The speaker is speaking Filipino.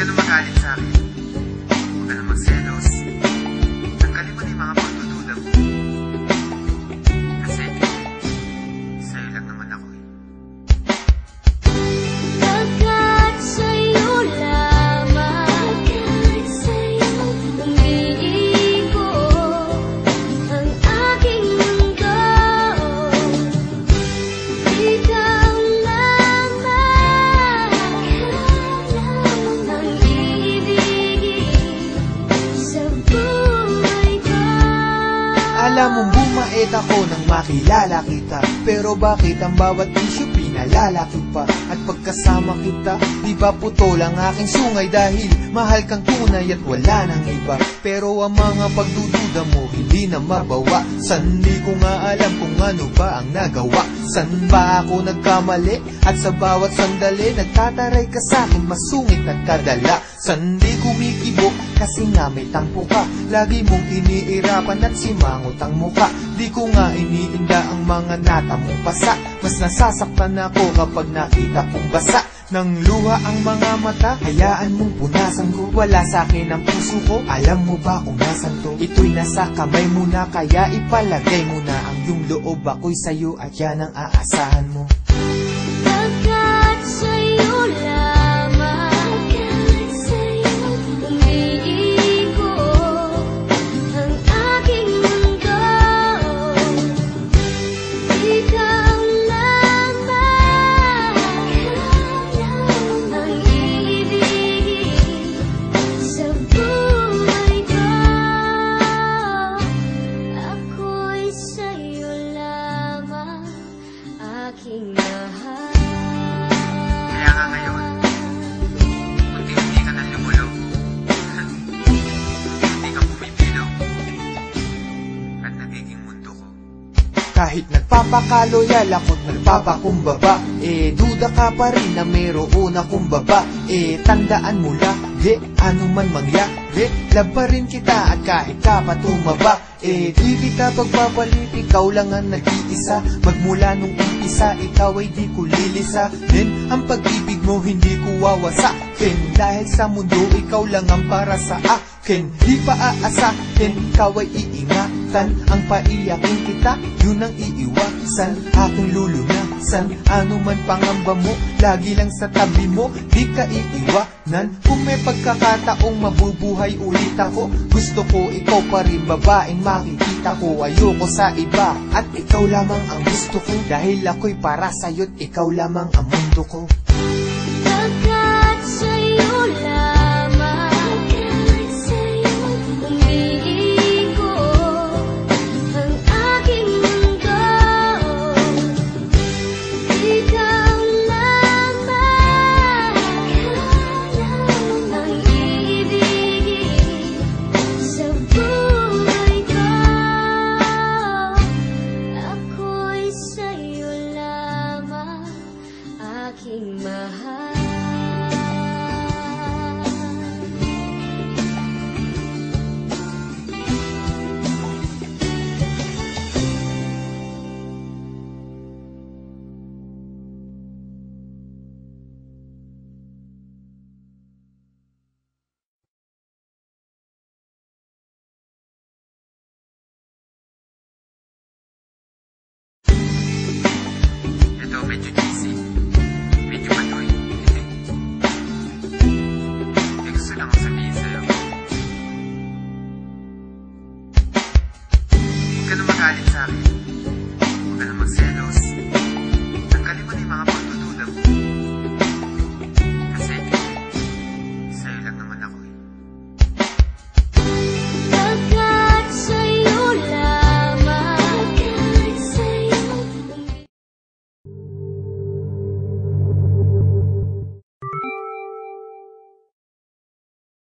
ka na magalit sa akin. Huwag ka na magselos. Tanggalin mo na yung mga pagdududa mo. Kasi, sa'yo lang naman ako eh. Pagkat sa'yo lamang, pagkat sa'yo umiiko ang aking mundo. Ikaw lamang ang ibigin sa buhay ko. Alam mong bumait ako nang makilala kita, pero bakit ang bawat isyu pinalalaki pa? At pagkasama kita, di ba putol ang aking sungay? Dahil mahal kang tunay at wala nang iba. Pero ang mga pagdududa mo hindi na mabawa. San di ko nga alam kung ano ba ang nagawa. San ba ako nagkamali? At sa bawat sandali nagtataray ka sa'kin, masungit at kadala. San di kumikibo? Kasi nga may tampo ka. Lagi mong iniirapan at simangot ang muka. Di ko nga iniinda ang mga natamong pasa. Mas nasasaktan ako kapag nakita kong basa ng luha ang mga mata. Hayaan mong punasan ko, wala sa'kin ang puso ko. Alam mo ba kung nasan to? Ito'y nasa kamay mo na, kaya ipalagay mo na ang iyong loob. Ako'y sa'yo at yan ang aasahan mo. Pagkat sa'yo lamang, pagkat sa'yo umiiko ang aking mundo. Ikaw lamang ang ibigin sa buhay ko. Ako'y sa'yo lamang, aking mahal. Kaya nga ngayon, unti-unti ka na lumulog. Unti-unti ka pumipilo. At nagiging mundo ko. Kahit nagpapakaloyal ako't nagpapakumbaba, duda ka pa rin na mayroon akong baba. Tandaan mo lagi, ano man mangyari, laba rin kita at kahit ka pa tumaba. Di kita pagpapalit, ikaw lang ang nag-iisa. Magmula nung umpisa, ikaw ay di ko lilisanin. Ang pag-ibig mo hindi ko wawasakin. Dahil sa mundo, ikaw lang ang para sa akin. Di pa aasahin, ikaw ay iingatan. Ang paiyakin kita, yun ang iiwasan. Aking lulunasan, ano man pangamba mo, lagi lang sa tabi mo, di ka iiwanan. Kung may pagkakataong mabubuhay ulit ako, gusto ko ikaw pa rin, babaeng makikita ko. Ayoko sa iba, at ikaw lamang ang gusto ko. Dahil ako'y para sa'yo't ikaw lamang ang mundo ko. Pagkat sa'yo lamang, pagkat sa'yo umiiko ang aking mundo. Ikaw lamang ang ibigin sa buhay ko. Ako'y sa'yo lamang, aking mahal. Ito, medyo cheesy. Medyo manoy. Gusto lang akong sabihin sa'yo. Huwag ka na magalit sa akin.